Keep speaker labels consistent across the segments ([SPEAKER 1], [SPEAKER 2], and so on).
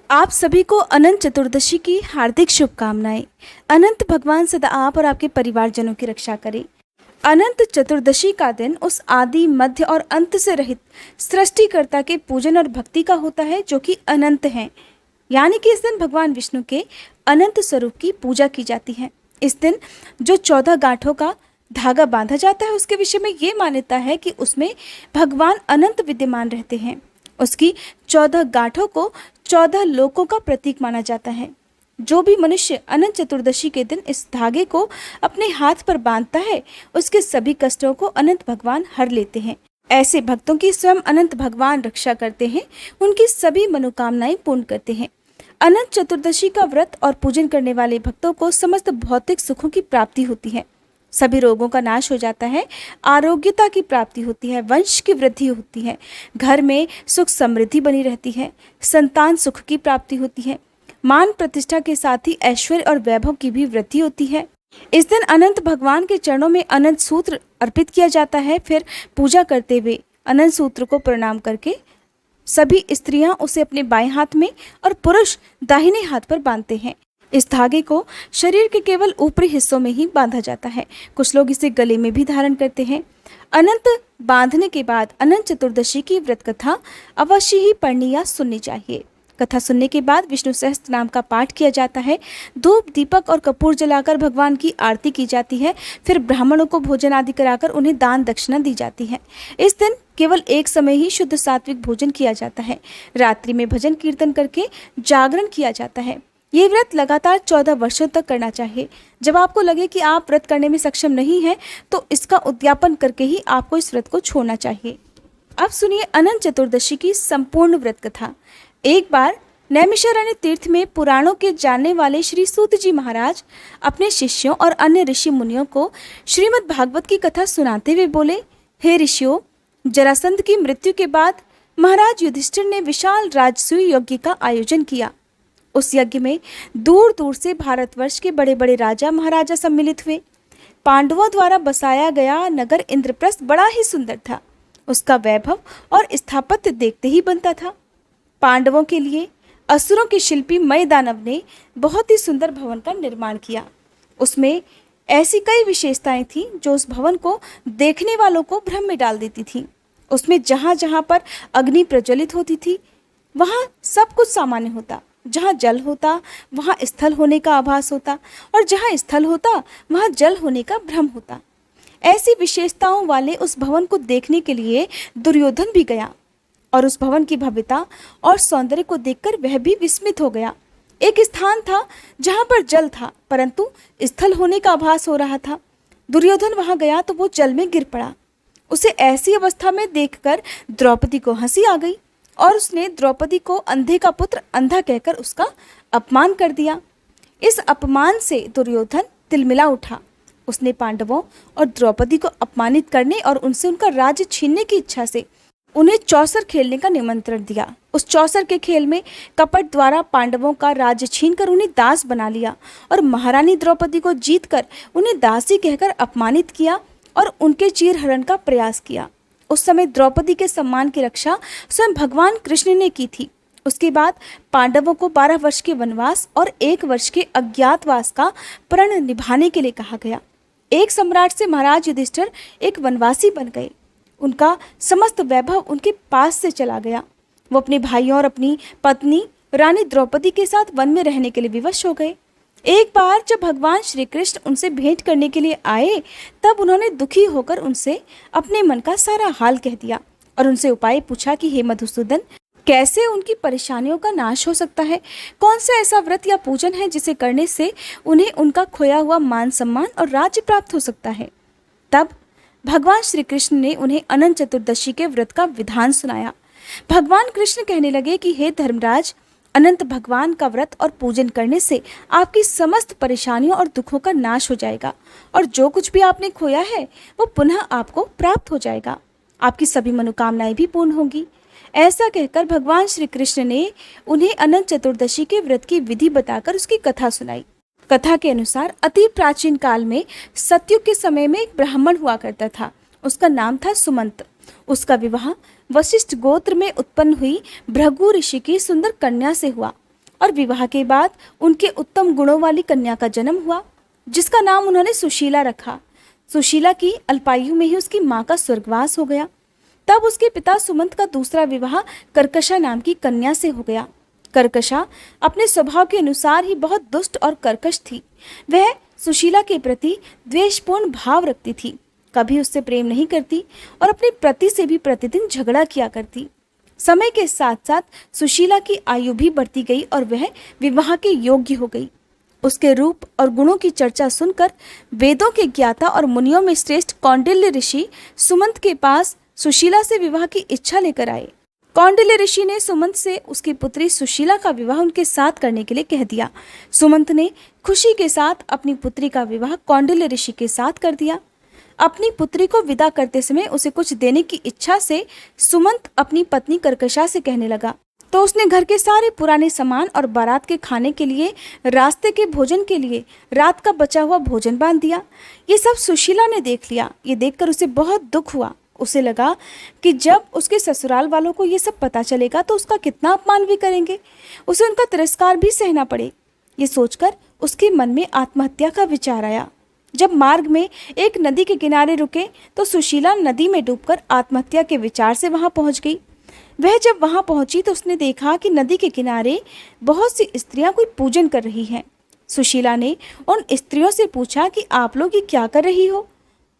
[SPEAKER 1] आप सभी को अनंत चतुर्दशी की हार्दिक शुभकामनाएं। अनंत भगवान सदा आप और आपके परिवारजनों की रक्षा करें। अनंत चतुर्दशी का दिन उस आदि मध्य और अंत से रहित सृष्टिकर्ता के पूजन और भक्ति का होता है जो कि अनंत है। यानी कि इस दिन भगवान विष्णु के अनंत स्वरूप की पूजा की जाती है। इस दिन जो 14 गांठों का धागा बांधा जाता है उसके विषय में ये मान्यता है कि उसमें भगवान अनंत विद्यमान रहते हैं। उसकी 14 गांठों को 14 लोकों का प्रतीक माना जाता है। जो भी मनुष्य अनंत चतुर्दशी के दिन इस धागे को अपने हाथ पर बांधता है उसके सभी कष्टों को अनंत भगवान हर लेते हैं। ऐसे भक्तों की स्वयं अनंत भगवान रक्षा करते हैं, उनकी सभी मनोकामनाएं पूर्ण करते हैं। अनंत चतुर्दशी का व्रत और पूजन करने वाले भक्तों को समस्त भौतिक सुखों की प्राप्ति होती है। सभी रोगों का नाश हो जाता है, आरोग्यता की प्राप्ति होती है, वंश की वृद्धि होती है, घर में सुख समृद्धि बनी रहती है, संतान सुख की प्राप्ति होती है, मान प्रतिष्ठा के साथ ही ऐश्वर्य और वैभव की भी वृद्धि होती है। इस दिन अनंत भगवान के चरणों में अनंत सूत्र अर्पित किया जाता है। फिर पूजा करते हुए अनंत सूत्र को प्रणाम करके सभी स्त्रियां उसे अपने बाएं हाथ में और पुरुष दाहिने हाथ पर बांधते हैं। इस धागे को शरीर के केवल ऊपरी हिस्सों में ही बांधा जाता है। कुछ लोग इसे गले में भी धारण करते हैं। अनंत बांधने के बाद अनंत चतुर्दशी की व्रत कथा अवश्य ही पढ़नी या सुननी चाहिए। कथा सुनने के बाद विष्णु सहस्त्र नाम का पाठ किया जाता है। धूप दीपक और कपूर जलाकर भगवान की आरती की जाती है। फिर ब्राह्मणों को भोजन आदि कराकर उन्हें दान दक्षिणा दी जाती है। इस दिन केवल एक समय ही शुद्ध सात्विक भोजन किया जाता है। रात्रि में भजन कीर्तन करके जागरण किया जाता है। ये व्रत लगातार 14 वर्षों तक करना चाहिए। जब आपको लगे कि आप व्रत करने में सक्षम नहीं हैं, तो इसका उद्यापन करके ही आपको इस व्रत को छोड़ना चाहिए। अब सुनिए अनंत चतुर्दशी की संपूर्ण व्रत कथा। एक बार नैमिषारण्य तीर्थ में पुराणों के जानने वाले श्री सूत जी महाराज अपने शिष्यों और अन्य ऋषि मुनियों को श्रीमद् भागवत की कथा सुनाते हुए बोले, हे ऋषियों, जरासंध की मृत्यु के बाद महाराज युधिष्ठिर ने विशाल राजसूय यज्ञ का आयोजन किया। उस यज्ञ में दूर दूर से भारतवर्ष के बड़े बड़े राजा महाराजा सम्मिलित हुए। पांडवों द्वारा बसाया गया नगर इंद्रप्रस्थ बड़ा ही सुंदर था। उसका वैभव और स्थापत्य देखते ही बनता था। पांडवों के लिए असुरों के शिल्पी मय दानव ने बहुत ही सुंदर भवन का निर्माण किया। उसमें ऐसी कई विशेषताएं थीं जो उस भवन को देखने वालों को भ्रम में डाल देती थीं। उसमें जहाँ जहाँ पर अग्नि प्रज्वलित होती थी वहाँ सब कुछ सामान्य होता। जहाँ जल होता वहाँ स्थल होने का आभास होता, और जहाँ स्थल होता वहाँ जल होने का भ्रम होता। ऐसी विशेषताओं वाले उस भवन को देखने के लिए दुर्योधन भी गया और उस भवन की भव्यता और सौंदर्य को देखकर वह भी विस्मित हो गया। एक स्थान था जहाँ पर जल था परंतु स्थल होने का आभास हो रहा था। दुर्योधन वहाँ गया तो वो जल में गिर पड़ा। उसे ऐसी अवस्था में देखकर द्रौपदी को हंसी आ गई और उसने द्रौपदी को अंधे का पुत्र अंधा कहकर उसका अपमान कर दिया। इस अपमान से दुर्योधन तिलमिला उठा। उसने पांडवों और द्रौपदी को अपमानित करने और उनसे उनका राज्य छीनने की इच्छा से उन्हें चौसर खेलने का निमंत्रण दिया। उस चौसर के खेल में कपट द्वारा पांडवों का राज्य छीनकर उन्हें दास बना लिया और महारानी द्रौपदी को जीतकर उन्हें दासी कहकर अपमानित किया और उनके चीरहरण का प्रयास किया। उस समय द्रौपदी के सम्मान की रक्षा स्वयं भगवान कृष्ण ने की थी। उसके बाद पांडवों को 12 वर्ष के वनवास और 1 वर्ष के अज्ञातवास का प्रण निभाने के लिए कहा गया। एक सम्राट से महाराज युधिष्ठिर एक वनवासी बन गए। उनका समस्त वैभव उनके पास से चला गया। वो अपने भाइयों और अपनी पत्नी रानी द्रौपदी के साथ वन में रहने के लिए विवश हो गए। एक बार जब भगवान श्री कृष्ण उनसे भेंट करने के लिए आए तब उन्होंने दुखी होकर उनसे अपने मन का सारा हाल कह दिया और उनसे उपाय पूछा कि हे मधुसूदन, कैसे उनकी परेशानियों का नाश हो सकता है? कौन सा ऐसा व्रत या पूजन है जिसे करने से उन्हें उनका खोया हुआ मान सम्मान और राज्य प्राप्त हो सकता है? तब भगवान श्री कृष्ण ने उन्हें अनंत चतुर्दशी के व्रत का विधान सुनाया। भगवान कृष्ण कहने लगे कि हे धर्मराज, अनंत भगवान का व्रत और पूजन करने से आपकी समस्त परेशानियों और दुखों का नाश हो जाएगा और जो कुछ भी आपने खोया है वो पुनः आपको प्राप्त हो जाएगा। आपकी सभी मनोकामनाएं भी पूर्ण होंगी। ऐसा कहकर भगवान श्री कृष्ण ने उन्हें अनंत चतुर्दशी के व्रत की विधि बताकर उसकी कथा सुनाई। कथा के अनुसार अति प्राचीन काल में सतयुग के समय में एक ब्राह्मण हुआ करता था। उसका नाम था सुमंत। उसका विवाह वशिष्ठ गोत्र में उत्पन्न हुई भृगु ऋषि की सुंदर कन्या से हुआ। और विवाह के बाद उनके उत्तम गुणों वाली कन्या का जन्म हुआ, जिसका नाम उन्होंने सुशीला रखा। सुशीला की अल्पायु में ही उसकी माँ का स्वर्गवास हो गया। तब उसके पिता सुमंत का दूसरा विवाह कर्कशा नाम की कन्या से हो गया। कर्कशा अपने स्वभाव के अनुसार ही बहुत दुष्ट और कर्कश थी। वह सुशीला के प्रति द्वेषपूर्ण भाव रखती थी, कभी उससे प्रेम नहीं करती और अपने पति से भी प्रतिदिन झगड़ा किया करती। समय के साथ साथ सुशीला की आयु भी बढ़ती गई और वह विवाह के योग्य हो गई। उसके रूप और गुणों की चर्चा सुनकर वेदों के ज्ञाता और मुनियों में श्रेष्ठ कौंडिल्य ऋषि सुमंत के पास सुशीला से विवाह की इच्छा लेकर आए। कौंडिल्य ऋषि ने सुमंत से उसकी पुत्री सुशीला का विवाह उनके साथ करने के लिए कह दिया। सुमंत ने खुशी के साथ अपनी पुत्री का विवाह कौंडिल्य ऋषि के साथ कर दिया। अपनी पुत्री को विदा करते समय उसे कुछ देने की इच्छा से सुमंत अपनी पत्नी कर्कशा से कहने लगा, तो उसने घर के सारे पुराने सामान और बारात के खाने के लिए, रास्ते के भोजन के लिए रात का बचा हुआ भोजन बांध दिया। ये सब सुशीला ने देख लिया। ये देखकर उसे बहुत दुख हुआ। उसे लगा कि जब उसके ससुराल वालों को ये सब पता चलेगा तो उसका कितना अपमान भी करेंगे, उसे उनका तिरस्कार भी सहना पड़े। ये सोचकर उसके मन में आत्महत्या का विचार आया। जब मार्ग में एक नदी के किनारे रुके तो सुशीला नदी में डूबकर आत्महत्या के विचार से वहां पहुंच गई। वह जब वहां पहुंची तो उसने देखा कि नदी के किनारे बहुत सी स्त्रियां कोई पूजन कर रही हैं। सुशीला ने उन स्त्रियों से पूछा कि आप लोग ये क्या कर रही हो?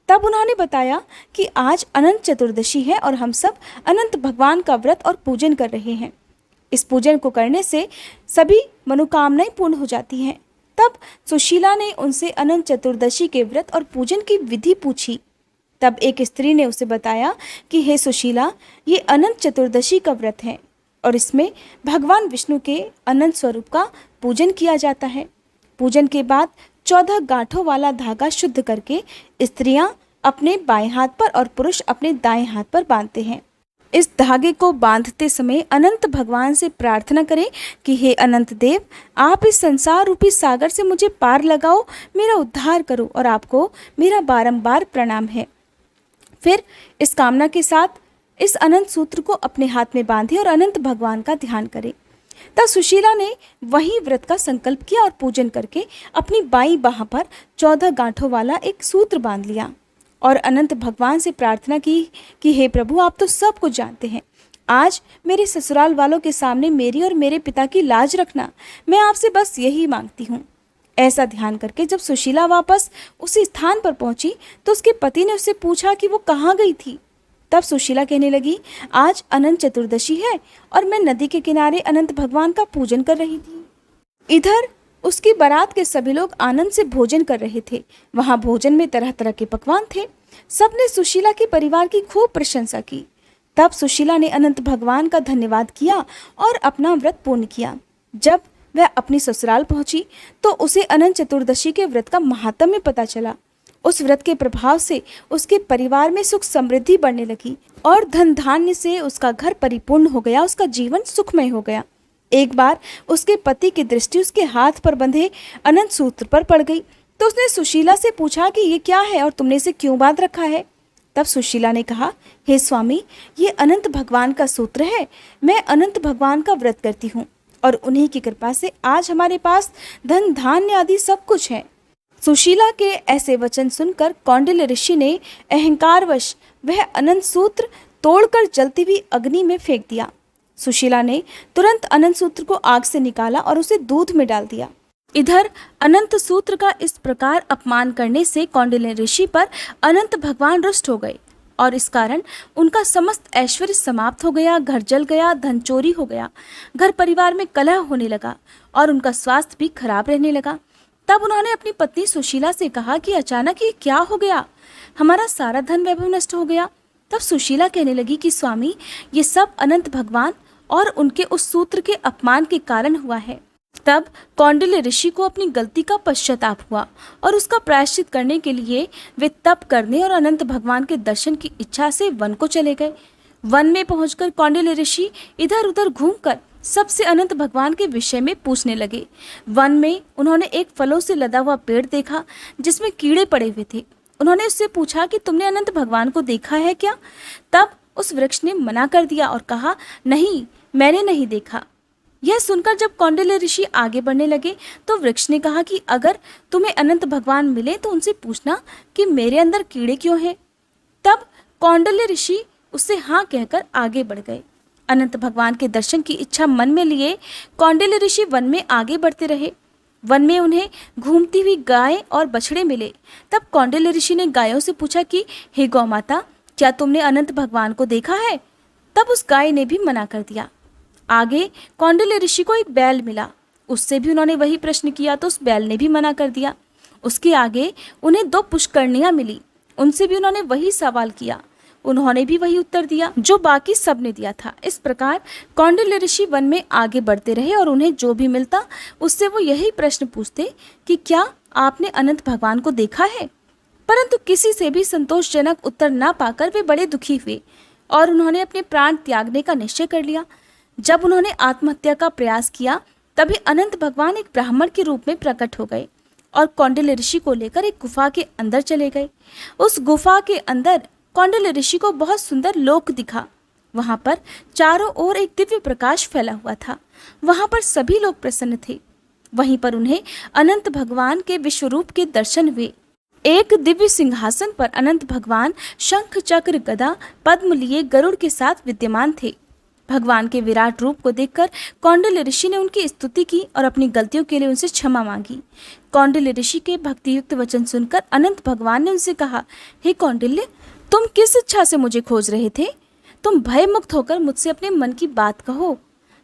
[SPEAKER 1] तब उन्होंने बताया कि आज अनंत चतुर्दशी है और हम सब अनंत भगवान का व्रत और पूजन कर रहे हैं। इस पूजन को करने से सभी मनोकामनाएं पूर्ण हो जाती हैं। तब सुशीला ने उनसे अनंत चतुर्दशी के व्रत और पूजन की विधि पूछी। तब एक स्त्री ने उसे बताया कि हे सुशीला, ये अनंत चतुर्दशी का व्रत है और इसमें भगवान विष्णु के अनंत स्वरूप का पूजन किया जाता है। पूजन के बाद 14 गांठों वाला धागा शुद्ध करके स्त्रियां अपने बाएं हाथ पर और पुरुष अपने दाएं हाथ पर बांधते हैं। इस धागे को बांधते समय अनंत भगवान से प्रार्थना करें कि हे अनंत देव, आप इस संसार रूपी सागर से मुझे पार लगाओ, मेरा उद्धार करो और आपको मेरा बारंबार प्रणाम है। फिर इस कामना के साथ इस अनंत सूत्र को अपने हाथ में बांधे और अनंत भगवान का ध्यान करें। तब सुशीला ने वही व्रत का संकल्प किया और पूजन करके अपनी बाईं बाह पर 14 गांठों वाला एक सूत्र बांध लिया और अनंत भगवान से प्रार्थना की कि हे प्रभु, आप तो सब कुछ जानते हैं। आज मेरे ससुराल वालों के सामने मेरी और मेरे पिता की लाज रखना, मैं आपसे बस यही मांगती हूँ। ऐसा ध्यान करके जब सुशीला वापस उसी स्थान पर पहुंची तो उसके पति ने उससे पूछा कि वो कहाँ गई थी। तब सुशीला कहने लगी, आज अनंत चतुर्दशी है और मैं नदी के किनारे अनंत भगवान का पूजन कर रही थी। इधर उसकी बारात के सभी लोग आनंद से भोजन कर रहे थे। वहां भोजन में तरह तरह के पकवान थे। सबने सुशीला के परिवार की खूब प्रशंसा की। तब सुशीला ने अनंत भगवान का धन्यवाद किया और अपना व्रत पूर्ण किया। जब वह अपनी ससुराल पहुंची तो उसे अनंत चतुर्दशी के व्रत का महात्म्य पता चला। उस व्रत के प्रभाव से उसके परिवार में सुख समृद्धि बढ़ने लगी और धन धान्य से उसका घर परिपूर्ण हो गया, उसका जीवन सुखमय हो गया। एक बार उसके पति की दृष्टि उसके हाथ पर बंधे अनंत सूत्र पर पड़ गई तो उसने सुशीला से पूछा कि ये क्या है और तुमने इसे क्यों बांध रखा है? तब सुशीला ने कहा, हे स्वामी, ये अनंत भगवान का सूत्र है। मैं अनंत भगवान का व्रत करती हूँ और उन्हीं की कृपा से आज हमारे पास धन धान्य आदि सब कुछ है। सुशीला के ऐसे वचन सुनकर कौंडिल्य ऋषि ने अहंकारवश वह अनंत सूत्र तोड़कर जलती हुई अग्नि में फेंक दिया। सुशीला ने तुरंत अनंत सूत्र को आग से निकाला और उसे दूध में डाल दिया। इधर अनंत सूत्र का इस प्रकार अपमान करने से कौंडिल्य ऋषि पर अनंत भगवान रुष्ट हो गए और इस कारण उनका समस्त ऐश्वर्य समाप्त हो गया, घर जल गया, धन चोरी हो गया, घर परिवार में कलह होने लगा और उनका स्वास्थ्य भी खराब रहने लगा। तब उन्होंने अपनी पत्नी सुशीला से कहा कि अचानक ये क्या हो गया, हमारा सारा धन वैभव नष्ट हो गया। तब सुशीला कहने लगी कि स्वामी, ये सब अनंत भगवान और उनके उस सूत्र के अपमान के कारण हुआ है। तब कौंडिल्य ऋषि को अपनी गलती का पश्चाताप हुआ और उसका प्रायश्चित करने के लिए वे तप करने और अनंत भगवान के दर्शन की इच्छा से वन को चले गए। वन में पहुंचकर कौंडिल्य ऋषि इधर उधर घूमकर सबसे अनंत भगवान के विषय में पूछने लगे। वन में उन्होंने एक फलों से लदा हुआ पेड़ देखा जिसमें कीड़े पड़े हुए थे। उन्होंने उससे पूछा कि तुमने अनंत भगवान को देखा है क्या? तब उस वृक्ष ने मना कर दिया और कहा, नहीं, मैंने नहीं देखा। यह सुनकर जब कौंडिल्य ऋषि आगे बढ़ने लगे तो वृक्ष ने कहा कि अगर तुम्हें अनंत भगवान मिले तो उनसे पूछना कि मेरे अंदर कीड़े क्यों हैं। तब कौंडिल्य ऋषि उससे हाँ कहकर आगे बढ़ गए। अनंत भगवान के दर्शन की इच्छा मन में लिए कौंडिल्य ऋषि वन में आगे बढ़ते रहे। वन में उन्हें घूमती हुई गाय और बछड़े मिले। तब कौंडिल्य ऋषि ने गायों से पूछा कि हे गौ माता, क्या तुमने अनंत भगवान को देखा है? तब उस गाय ने भी मना कर दिया। आगे कौंडिल्य ऋषि को एक बैल मिला, उससे भी उन्होंने वही प्रश्न किया तो उस बैल ने भी मना कर दिया। उसके आगे उन्हें 2 पुष्करनियां मिली, उनसे भी उन्होंने वही सवाल किया, उन्होंने भी वही उत्तर दिया जो बाकी सब ने दिया था। इस प्रकार कौंडिल्य ऋषि वन में आगे बढ़ते रहे और उन्हें जो भी मिलता उससे वो यही प्रश्न पूछते कि क्या आपने अनंत भगवान को देखा है? परंतु किसी से भी संतोषजनक उत्तर ना पाकर वे बड़े दुखी हुए और उन्होंने अपने प्राण त्यागने का निश्चय कर लिया। जब उन्होंने आत्महत्या का प्रयास किया तभी अनंत भगवान एक ब्राह्मण के रूप में प्रकट हो गए और कौंडिल्य ऋषि को लेकर एक गुफा के अंदर चले गए। उस गुफा के अंदर कौंडिल्य ऋषि को बहुत सुंदर लोक दिखा। वहां पर चारों ओर एक दिव्य प्रकाश फैला हुआ था। वहां पर सभी लोग प्रसन्न थे। वहीं पर उन्हें अनंत भगवान के विश्वरूप के दर्शन हुए। एक दिव्य सिंहासन पर अनंत भगवान शंख चक्र गदा पद्म लिए गरुड़ के साथ विद्यमान थे। भगवान के विराट रूप को देखकर कौंडिल्य ऋषि ने उनकी स्तुति की और अपनी गलतियों के लिए उनसे क्षमा मांगी। कौंडिल्य ऋषि के भक्तियुक्त वचन सुनकर अनंत भगवान ने उनसे कहा, हे कौंडिल्य, तुम किस इच्छा से मुझे खोज रहे थे? तुम भय मुक्त होकर मुझसे अपने मन की बात कहो।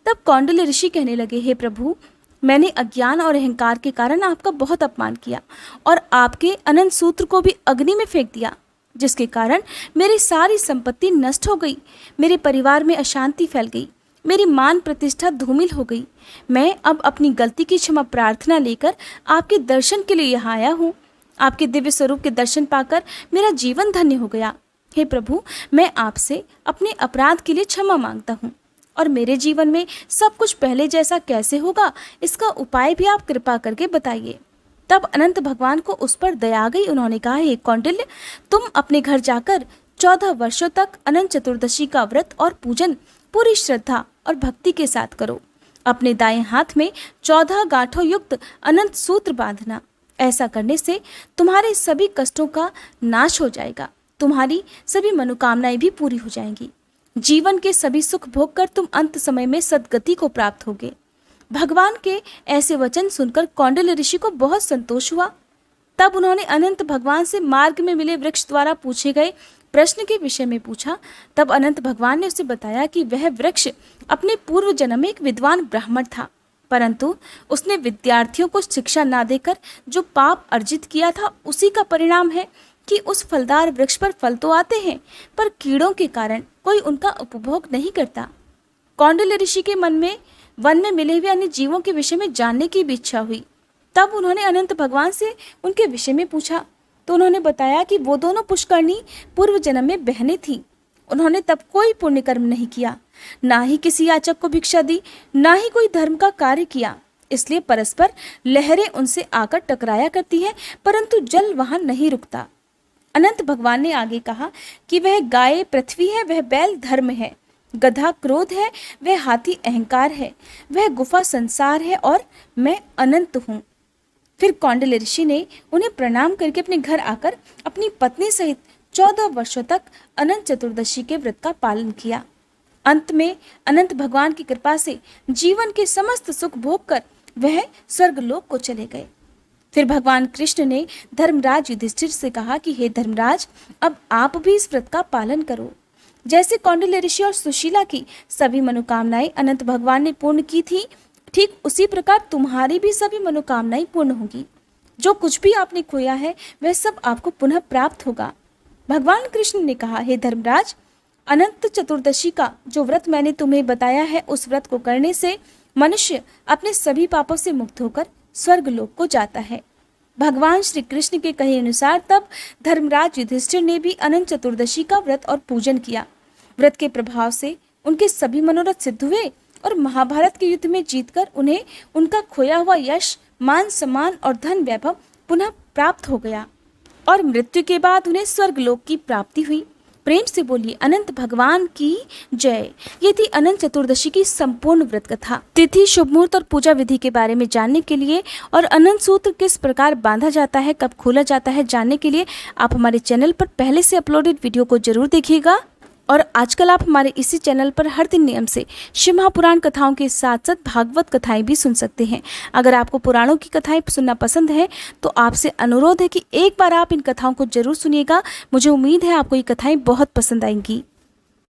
[SPEAKER 1] तब कौंडिल्य ऋषि कहने लगे, हे प्रभु, मैंने अज्ञान और अहंकार के कारण आपका बहुत अपमान किया और आपके अनंत सूत्र को भी अग्नि में फेंक दिया, जिसके कारण मेरी सारी संपत्ति नष्ट हो गई, मेरे परिवार में अशांति फैल गई, मेरी मान प्रतिष्ठा धूमिल हो गई। मैं अब अपनी गलती की क्षमा प्रार्थना लेकर आपके दर्शन के लिए यहाँ आया हूँ। आपके दिव्य स्वरूप के दर्शन पाकर मेरा जीवन धन्य हो गया। हे प्रभु, मैं आपसे अपने अपराध के लिए क्षमा मांगता हूँ और मेरे जीवन में सब कुछ पहले जैसा कैसे होगा, इसका उपाय भी आप कृपा करके बताइए। तब अनंत भगवान को उस पर दया आ गई। उन्होंने कहा, हे कौंडिल्य, तुम अपने घर जाकर 14 वर्षों तक अनंत चतुर्दशी का व्रत और पूजन पूरी श्रद्धा और भक्ति के साथ करो। अपने दाएं हाथ में 14 गांठों युक्त अनंत सूत्र बांधना। ऐसा करने से तुम्हारे सभी कष्टों का नाश हो जाएगा, तुम्हारी सभी मनोकामनाएं भी पूरी हो जाएंगी। जीवन के सभी सुख भोग कर तुम अंत समय में सद्गति को प्राप्त होगे। भगवान के ऐसे वचन सुनकर कौंडिल्य ऋषि को बहुत संतोष हुआ। तब उन्होंने अनंत भगवान से मार्ग में मिले वृक्ष द्वारा पूछे गए प्रश्न के विषय में पूछा। तब अनंत भगवान ने उसे बताया कि वह वृक्ष अपने पूर्व जन्म में एक विद्वान ब्राह्मण था, परंतु उसने विद्यार्थियों को शिक्षा ना देकर जो पाप अर्जित किया था, उसी का परिणाम है कि उस फलदार वृक्ष पर फल तो आते हैं, पर कीड़ों के कारण कोई उनका उपभोग नहीं करता। कौंडिल्य ऋषि के मन में वन में मिले हुए अन्य जीवों के विषय में जानने की भी इच्छा हुई। तब उन्होंने अनंत भगवान से उनके विषय में पूछा, तो उन्होंने बताया कि वो दोनों पुष्करणी पूर्व जन्म में बहनें थीं। उन्होंने तब कोई पुण्य कर्म नहीं किया, ना ही किसी याचक को भिक्षा दी, ना ही कोई धर्म का कार्य किया। इसलिए परस्पर लहरें उनसे आकर टकराया करती है, परंतु जल वहां नहीं रुकता। अनंत भगवान ने आगे कहा कि वह गाय पृथ्वी है, वह बैल धर्म है, गधा क्रोध है, वह हाथी अहंकार है, वह गुफा संसार है और मैं अनंत हूँ। फिर कौंडिल्य ऋषि ने उन्हें प्रणाम करके अपने घर आकर अपनी पत्नी सहित 14 वर्षों तक अनंत चतुर्दशी के व्रत का पालन किया। अंत में अनंत भगवान की कृपा से जीवन के समस्त सुख भोग कर वह स्वर्गलोक को चले गए। फिर भगवान कृष्ण ने धर्मराज युधिष्ठिर से कहा कि हे धर्मराज, अब आप भी इस व्रत का पालन करो। जैसे कौंडिल्य ऋषि और सुशीला की सभी मनोकामनाएं अनंत भगवान ने पूर्ण की थी, ठीक उसी प्रकार तुम्हारी भी सभी मनोकामनाएं पूर्ण होगी। जो कुछ भी आपने खोया है वह सब आपको पुनः प्राप्त होगा। भगवान कृष्ण ने कहा, हे धर्मराज, अनंत चतुर्दशी का जो व्रत मैंने तुम्हें बताया है, उस व्रत को करने से मनुष्य अपने सभी पापों से मुक्त होकर स्वर्गलोक को जाता है। भगवान श्री कृष्ण के कहे अनुसार तब धर्मराज युधिष्ठिर ने भी अनंत चतुर्दशी का व्रत और पूजन किया। व्रत के प्रभाव से उनके सभी मनोरथ सिद्ध हुए और महाभारत के युद्ध में जीतकर उन्हें उनका खोया हुआ यश, मान सम्मान और धन वैभव पुनः प्राप्त हो गया और मृत्यु के बाद उन्हें स्वर्गलोक की प्राप्ति हुई। प्रेम से बोलिए अनंत भगवान की जय। ये थी अनंत चतुर्दशी की संपूर्ण व्रत कथा। तिथि, शुभ मुहूर्त और पूजा विधि के बारे में जानने के लिए और अनंत सूत्र किस प्रकार बांधा जाता है, कब खोला जाता है, जानने के लिए आप हमारे चैनल पर पहले से अपलोडेड वीडियो को जरूर देखिएगा। और आजकल आप हमारे इसी चैनल पर हर दिन नियम से शिव महापुराण कथाओं के साथ साथ भागवत कथाएं भी सुन सकते हैं। अगर आपको पुराणों की कथाएं सुनना पसंद है तो आपसे अनुरोध है कि एक बार आप इन कथाओं को जरूर सुनिएगा। मुझे उम्मीद है आपको ये कथाएं बहुत पसंद आएंगी।